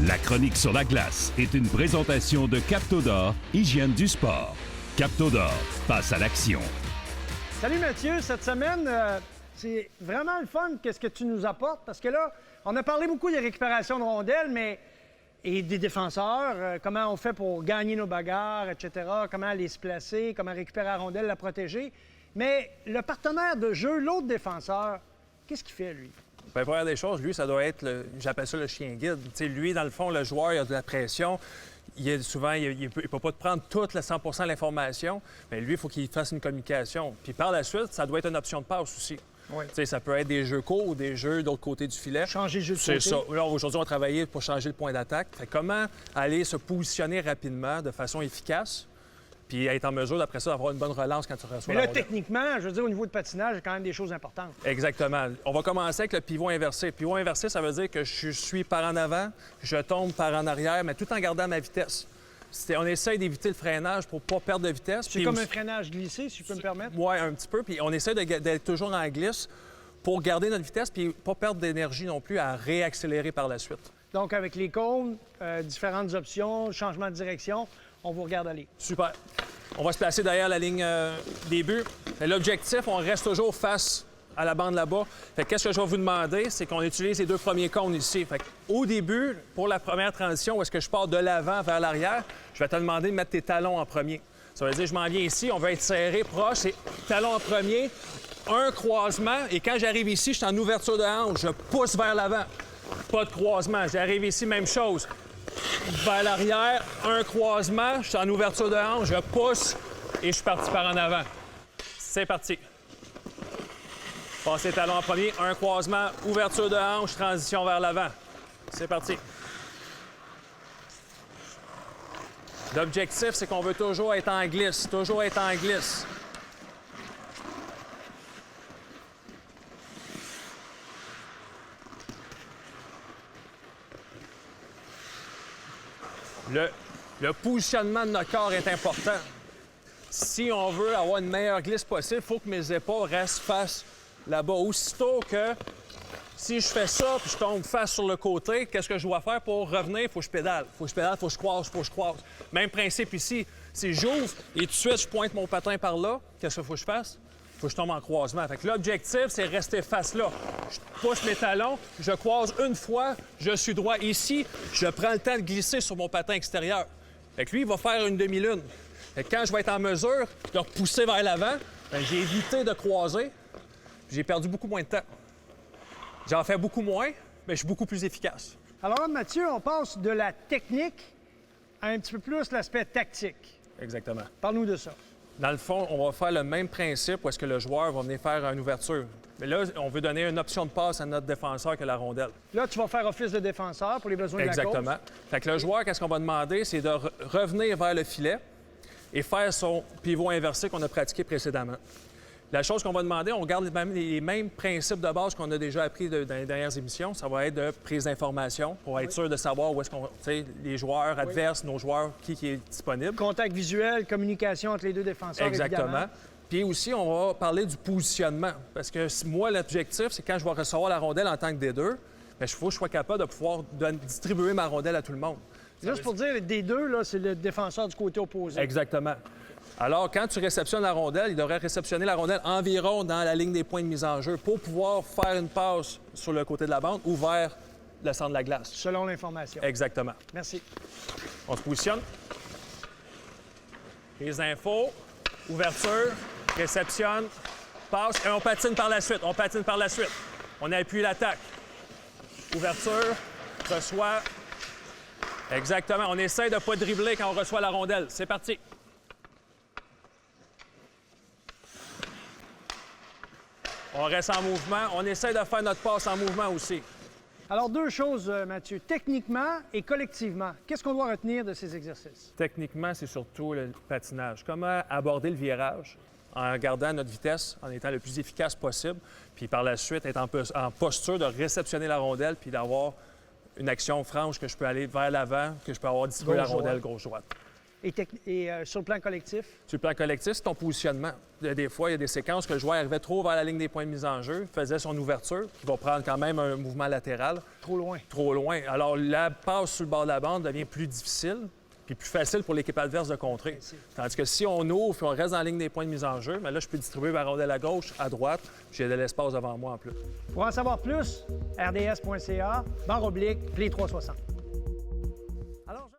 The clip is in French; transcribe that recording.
La chronique sur la glace est une présentation de Captodor, hygiène du sport. Captodor, passe à l'action. Salut Mathieu, cette semaine, c'est vraiment le fun qu'est-ce que tu nous apportes parce que là, on a parlé beaucoup des récupérations de rondelles, mais et des défenseurs, comment on fait pour gagner nos bagarres, etc., comment aller se placer, comment récupérer la rondelle, la protéger. Mais le partenaire de jeu, l'autre défenseur, qu'est-ce qu'il fait, lui? Bien, première des choses, lui, ça doit être, j'appelle ça le chien guide. Tu sais, lui, dans le fond, le joueur, il a de la pression. Souvent, il ne peut pas te prendre toute la 100 de l'information, mais lui, il faut qu'il fasse une communication. Puis par la suite, ça doit être une option de passe aussi. Oui. Tu sais, ça peut être des jeux courts ou des jeux de l'autre côté du filet. Changer le jeu de côté. C'est ça. Là, aujourd'hui, on a travaillé pour changer le point d'attaque. Fait comment aller se positionner rapidement, de façon efficace, puis être en mesure, d'après ça, d'avoir une bonne relance quand tu reçois Mais la là, rondelle. techniquement, je veux dire, au niveau de patinage, il y a quand même des choses importantes. Exactement. On va commencer avec le pivot inversé. Le pivot inversé, ça veut dire que je suis par en avant, je tombe par en arrière, mais tout en gardant ma vitesse. On essaie d'éviter le freinage pour ne pas perdre de vitesse. C'est comme un freinage glissé, si je peux me permettre. Oui, un petit peu. Puis on essaie d'être toujours en glisse pour garder notre vitesse puis pas perdre d'énergie non plus à réaccélérer par la suite. Donc, avec les cônes, différentes options, changement de direction, on vous regarde aller. Super. On va se placer derrière la ligne des buts. L'objectif, on reste toujours face à la bande là-bas. Qu'est-ce que je vais vous demander, c'est qu'on utilise les deux premiers cônes ici. Au début, pour la première transition, où est-ce que je pars de l'avant vers l'arrière, je vais te demander de mettre tes talons en premier. Ça veut dire, je m'en viens ici, on va être serré, proche, c'est talons en premier, un croisement, et quand j'arrive ici, je suis en ouverture de hanche, je pousse vers l'avant. Pas de croisement. J'arrive ici, même chose. Vers l'arrière, un croisement, je suis en ouverture de hanche, je pousse et je suis parti par en avant. C'est parti. Passez les talons en premier, un croisement, ouverture de hanche, transition vers l'avant. C'est parti. L'objectif, c'est qu'on veut toujours être en glisse, toujours être en glisse. Le positionnement de notre corps est important. Si on veut avoir une meilleure glisse possible, il faut que mes épaules restent face là-bas. Aussitôt que si je fais ça puis je tombe face sur le côté, qu'est-ce que je dois faire pour revenir? Il faut que je pédale. Il faut que je pédale, il faut que je croise, il faut que je croise. Même principe ici. Si j'ouvre et tout de suite je pointe mon patin par là, qu'est-ce qu'il faut que je fasse? Il faut que je tombe en croisement. Fait que l'objectif, c'est rester face là. Je pousse mes talons, je croise une fois, je suis droit ici, je prends le temps de glisser sur mon patin extérieur. Fait que lui, il va faire une demi-lune. Fait que quand je vais être en mesure de repousser vers l'avant, j'ai évité de croiser, j'ai perdu beaucoup moins de temps. J'en fais beaucoup moins, mais je suis beaucoup plus efficace. Alors là, Mathieu, on passe de la technique à un petit peu plus l'aspect tactique. Exactement. Parle-nous de ça. Dans le fond, on va faire le même principe où est-ce que le joueur va venir faire une ouverture. Mais là, on veut donner une option de passe à notre défenseur que la rondelle. Là, tu vas faire office de défenseur pour les besoins de la cause. Exactement. Fait que le joueur, qu'est-ce qu'on va demander, c'est de revenir vers le filet et faire son pivot inversé qu'on a pratiqué précédemment. La chose qu'on va demander, on garde les mêmes principes de base qu'on a déjà appris dans les dernières émissions. Ça va être de prise d'information pour être sûr de savoir où est-ce qu'on... Tu sais, les joueurs adverses, nos joueurs, qui est disponible. Contact visuel, communication entre les deux défenseurs, Exactement. évidemment. Puis aussi, on va parler du positionnement. Parce que moi, l'objectif, c'est quand je vais recevoir la rondelle en tant que D2, il faut que je sois capable de pouvoir distribuer ma rondelle à tout le monde. Juste pour dire, des deux, là, c'est le défenseur du côté opposé. Exactement. Alors, quand tu réceptionnes la rondelle, il devrait réceptionner la rondelle environ dans la ligne des points de mise en jeu pour pouvoir faire une passe sur le côté de la bande ou vers le centre de la glace. Selon l'information. Exactement. Merci. On se positionne. Les infos, ouverture, réceptionne, passe et on patine par la suite. On patine par la suite. On appuie l'attaque. Ouverture, reçoit. Exactement. On essaie de ne pas dribbler quand on reçoit la rondelle. C'est parti. On reste en mouvement. On essaie de faire notre passe en mouvement aussi. Alors, deux choses, Mathieu. Techniquement et collectivement, qu'est-ce qu'on doit retenir de ces exercices? Techniquement, c'est surtout le patinage. Comment aborder le virage en gardant notre vitesse, en étant le plus efficace possible, puis par la suite, être en posture de réceptionner la rondelle puis d'avoir une action franche que je peux aller vers l'avant, que je peux avoir distribué la rondelle gauche-droite. et sur le plan collectif? Sur le plan collectif, c'est ton positionnement. Des fois, il y a des séquences que le joueur arrivait trop vers la ligne des points de mise en jeu, faisait son ouverture, qui va prendre quand même un mouvement latéral. Trop loin. Trop loin. Alors, la passe sur le bord de la bande devient plus difficile, puis plus facile pour l'équipe adverse de contrer. Tandis que si on ouvre et on reste dans la ligne des points de mise en jeu, bien là, je peux distribuer ma rondelle à gauche, à droite, puis j'ai de l'espace devant moi en plus. Pour en savoir plus, rds.ca/Play 360.